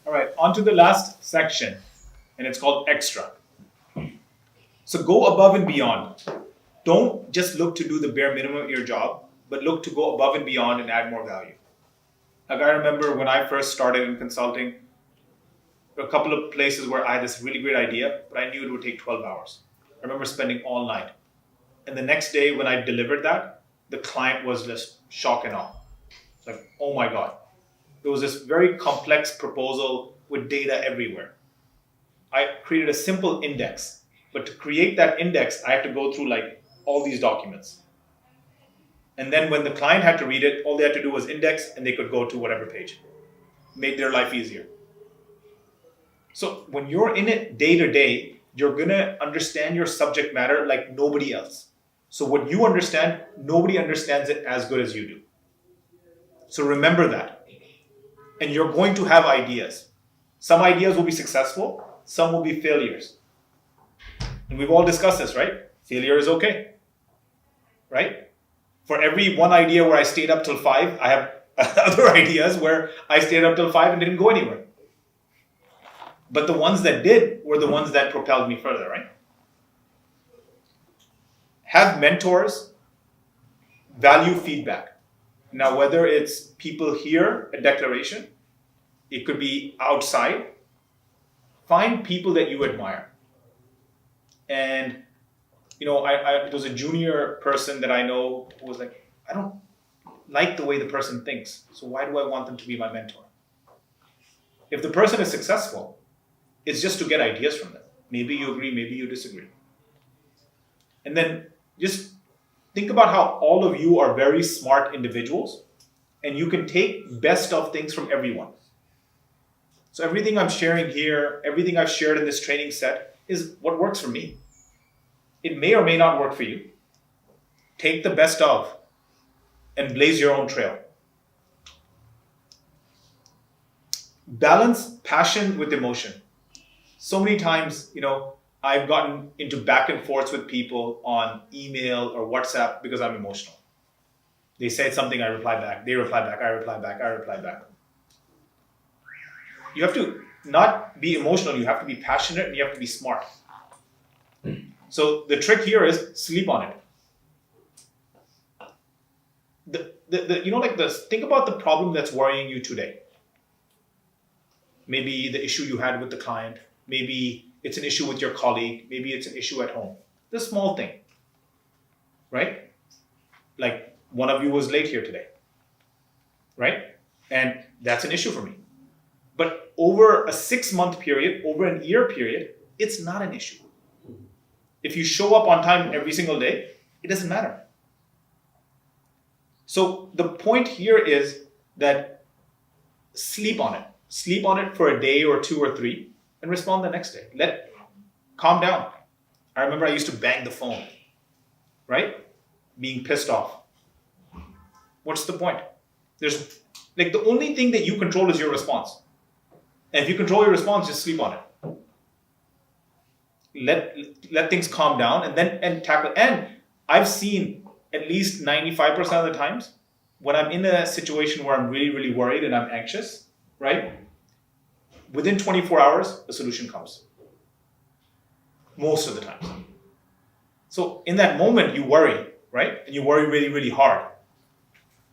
All right, on to the last section, and it's called extra. So go above and beyond. Don't just look to do the bare minimum of your job, but look to go above and beyond and add more value. Like I remember when I first started in consulting, there were a couple of places where I had this really great idea, but I knew it would take 12 hours. I remember spending all night. And the next day when I delivered that, the client was just shock and awe. It's like, oh my God. It was this very complex proposal with data everywhere. I created a simple index, but to create that index, I had to go through like all these documents. And then when the client had to read it, all they had to do was index and they could go to whatever page. Made their life easier. So when you're in it day to day, you're going to understand your subject matter like nobody else. So what you understand, nobody understands it as good as you do. So remember that. And you're going to have ideas. Some ideas will be successful, some will be failures. And we've all discussed this, right? Failure is okay, right? For every one idea where I stayed up till 5, I have other ideas where I stayed up till 5 and didn't go anywhere. But the ones that did were the ones that propelled me further, right? Have mentors, value feedback. Now, whether it's people here at Decklaration, it could be outside, find people that you admire. And, there was a junior person that I know who was like, I don't like the way the person thinks, so why do I want them to be my mentor? If the person is successful, it's just to get ideas from them. Maybe you agree, maybe you disagree. And then just think about how all of you are very smart individuals and you can take best of things from everyone. So everything I'm sharing here, everything I've shared in this training set is what works for me. It may or may not work for you. Take the best of and blaze your own trail. Balance passion with emotion. So many times, I've gotten into back and forths with people on email or WhatsApp because I'm emotional. They said something, I reply back. They reply back, I reply back, I reply back. You have to not be emotional, you have to be passionate and you have to be smart. So the trick here is sleep on it. Think about the problem that's worrying you today. Maybe the issue you had with the client, maybe it's an issue with your colleague, maybe it's an issue at home. The small thing, right? Like one of you was late here today, right? And that's an issue for me. But over a 6-month period, over an year period, it's not an issue. If you show up on time every single day, it doesn't matter. So the point here is that sleep on it. Sleep on it for a day or 2 or 3 and respond the next day. Calm down. I remember I used to bang the phone, right? Being pissed off. What's the point? There's the only thing that you control is your response. And if you control your response, just sleep on it. Let things calm down and tackle. And I've seen at least 95% of the times when I'm in a situation where I'm really, really worried and I'm anxious, right? Within 24 hours, a solution comes. Most of the time. So in that moment, you worry, right? And you worry really, really hard.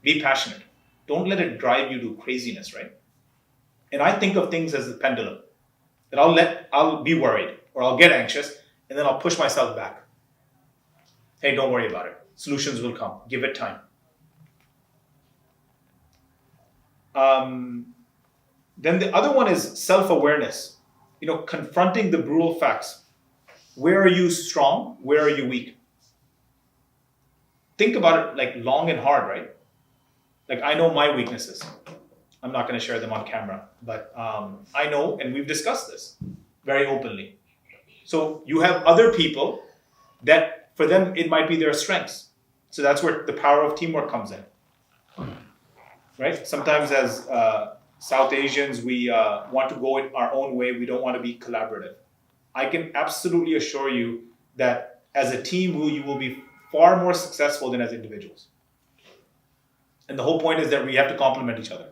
Be passionate. Don't let it drive you to craziness, right? And I think of things as a pendulum. That I'll be worried or I'll get anxious and then I'll push myself back. Hey, don't worry about it. Solutions will come. Give it time. Then the other one is self-awareness. Confronting the brutal facts. Where are you strong? Where are you weak? Think about it long and hard, right? I know my weaknesses. I'm not going to share them on camera, but I know, and we've discussed this very openly. So you have other people that for them, it might be their strengths. So that's where the power of teamwork comes in, right? Sometimes as South Asians, we want to go in our own way. We don't want to be collaborative. I can absolutely assure you that as a team, you will be far more successful than as individuals. And the whole point is that we have to complement each other,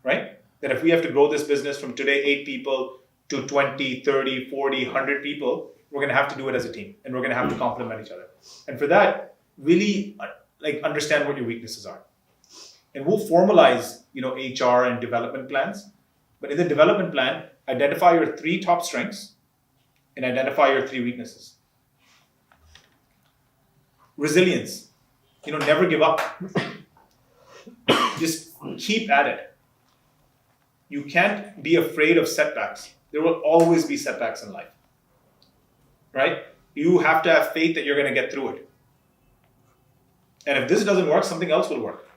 right? that if we have to grow this business from today 8 people to 20, 30, 40, 100 people, we're going to have to do it as a team, and we're going to have to complement each other. And for that, really understand what your weaknesses are. And we'll formalize, HR and development plans. But in the development plan, identify your 3 top strengths and identify your 3 weaknesses. Resilience. Never give up. Just keep at it. You can't be afraid of setbacks. There will always be setbacks in life. Right? You have to have faith that you're going to get through it. And if this doesn't work, something else will work.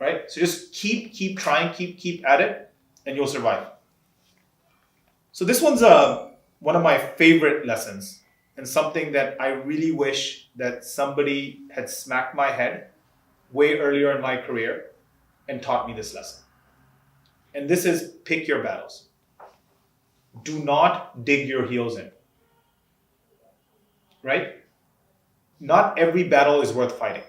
Right? So just keep trying, keep at it, and you'll survive. So this one's one of my favorite lessons, and something that I really wish that somebody had smacked my head way earlier in my career and taught me this lesson. And this is pick your battles. Do not dig your heels in. Right? Not every battle is worth fighting.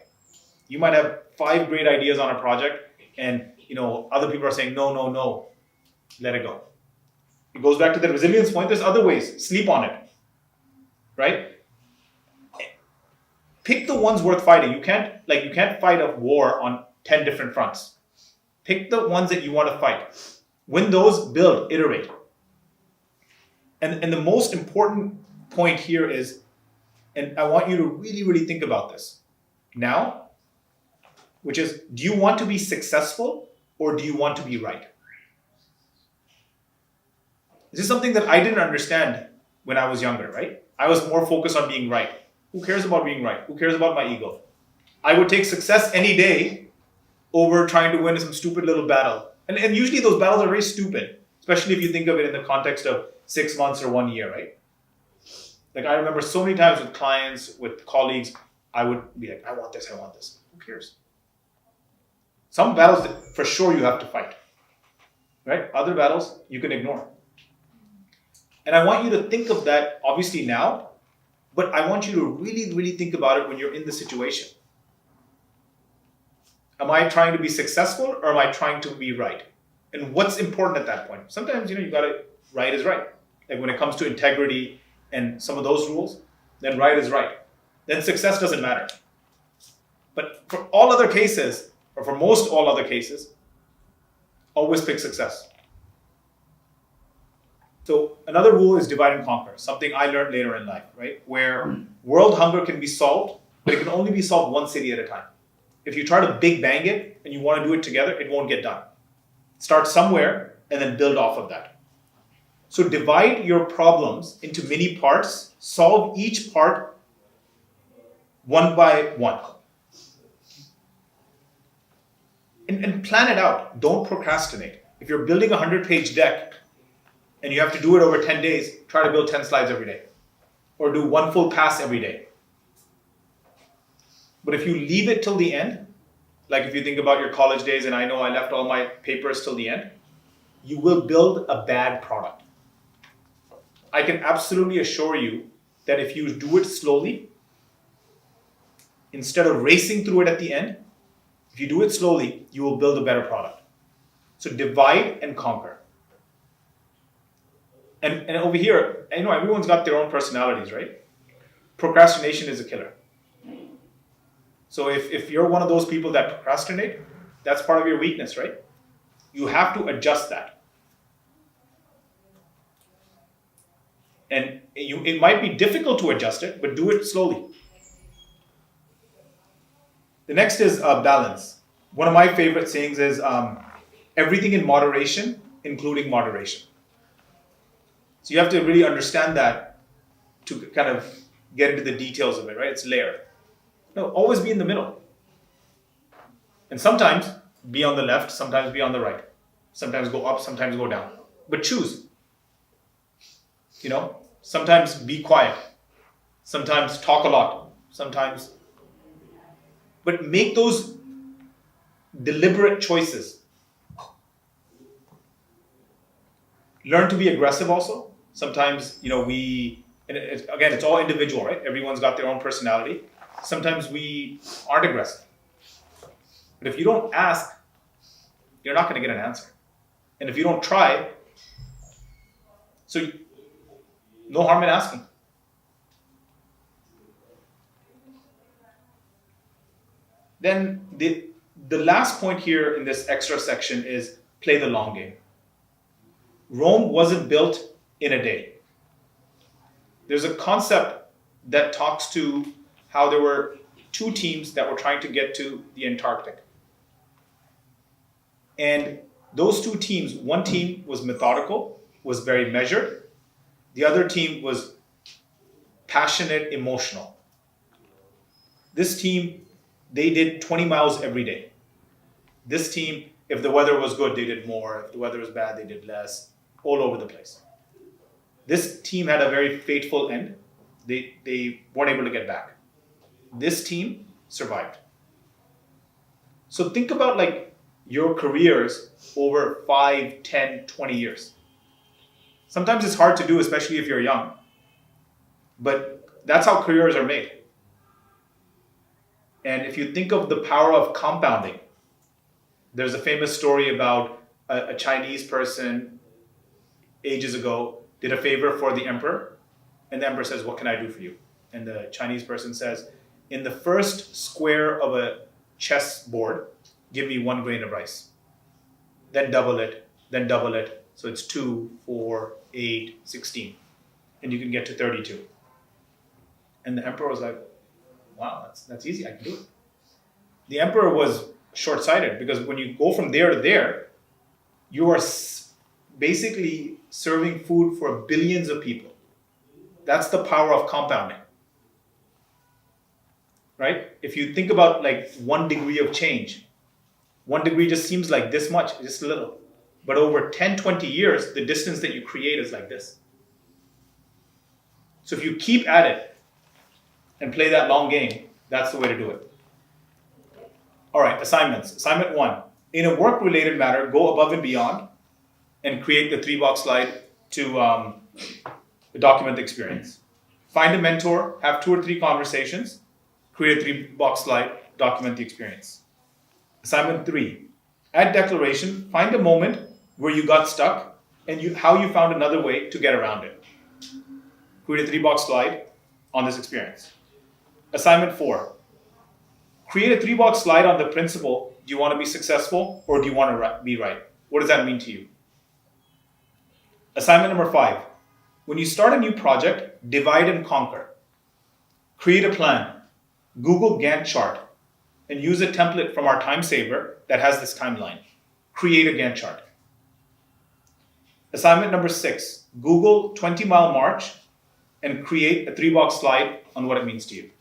You might have 5 great ideas on a project, and other people are saying, no, let it go. It goes back to the resilience point. There's other ways. Sleep on it. Right? Pick the ones worth fighting. You can't fight a war on 10 different fronts. Pick the ones that you want to fight. Win those, build, iterate. And the most important point here is, and I want you to really, really think about this now, which is, do you want to be successful or do you want to be right? This is something that I didn't understand when I was younger, right? I was more focused on being right. Who cares about being right? Who cares about my ego? I would take success any day over trying to win some stupid little battle. And usually those battles are very stupid, especially if you think of it in the context of 6 months or 1 year, right? Like I remember so many times with clients, with colleagues, I would be like, I want this. Who cares? Some battles that for sure you have to fight, right? Other battles you can ignore. And I want you to think of that obviously now, but I want you to really, really think about it when you're in the situation. Am I trying to be successful or am I trying to be right? And what's important at that point? Sometimes, you got to, right is right. Like when it comes to integrity and some of those rules, then right is right. Then success doesn't matter. But for all other cases, or for most all other cases, always pick success. So another rule is divide and conquer, something I learned later in life, right? Where world hunger can be solved, but it can only be solved one city at a time. If you try to big bang it and you want to do it together, it won't get done. Start somewhere and then build off of that. So divide your problems into mini parts, solve each part one by one. And plan it out. Don't procrastinate. If you're building a 100-page deck and you have to do it over 10 days, try to build 10 slides every day. Or do 1 full pass every day. But if you leave it till the end, like if you think about your college days, and I know I left all my papers till the end, you will build a bad product. I can absolutely assure you that if you do it slowly, instead of racing through it at the end, if you do it slowly, you will build a better product. So divide and conquer. And over here, everyone's got their own personalities, right? Procrastination is a killer. So if you're one of those people that procrastinate, that's part of your weakness, right? You have to adjust that. And it might be difficult to adjust it, but do it slowly. The next is balance. One of my favorite sayings is everything in moderation, including moderation. So you have to really understand that to kind of get into the details of it, right? It's layered. No, always be in the middle. And sometimes be on the left, sometimes be on the right. Sometimes go up, sometimes go down. But choose. Sometimes be quiet. Sometimes talk a lot. Sometimes. But make those deliberate choices. Learn to be aggressive also. Sometimes, it's all individual, right? Everyone's got their own personality. Sometimes we aren't aggressive. But if you don't ask, you're not going to get an answer. And if you don't try, so no harm in asking. Then the last point here in this extra section is play the long game. Rome wasn't built in a day. There's a concept that talks to how there were two teams that were trying to get to the Antarctic. And those two teams, one team was methodical, was very measured. The other team was passionate, emotional. This team, they did 20 miles every day. This team, if the weather was good, they did more. If the weather was bad, they did less. All over the place. This team had a very fateful end. They weren't able to get back. This team survived. So think about like your careers over 5, 10, 20 years. Sometimes it's hard to do, especially if you're young. But that's how careers are made. And if you think of the power of compounding, there's a famous story about a Chinese person ages ago did a favor for the emperor, and the emperor says, "What can I do for you?" And the Chinese person says, "In the first square of a chess board, give me 1 grain of rice. Then double it, so it's 2, 4, 8, 16, and you can get to 32." And the emperor was like, "Wow, that's easy, I can do it." The emperor was short-sighted because when you go from there to there, you are basically serving food for billions of people. That's the power of compounding, right? If you think about like 1 degree of change, 1 degree just seems like this much, just a little. But over 10, 20 years, the distance that you create is like this. So if you keep at it and play that long game, that's the way to do it. All right, assignments. Assignment 1. In a work-related matter, go above and beyond and create the 3-box slide to document the experience. Find a mentor, have 2 or 3 conversations, create a 3-box slide, document the experience. Assignment 3. At Decklaration, find a moment where you got stuck and how you found another way to get around it. Create a 3-box slide on this experience. Assignment 4. Create a 3-box slide on the principle, do you want to be successful or do you want to be right? What does that mean to you? Assignment number 5. When you start a new project, divide and conquer. Create a plan. Google Gantt chart and use a template from our time saver that has this timeline. Create a Gantt chart. Assignment number 6. Google 20-mile march and create a 3-box slide on what it means to you.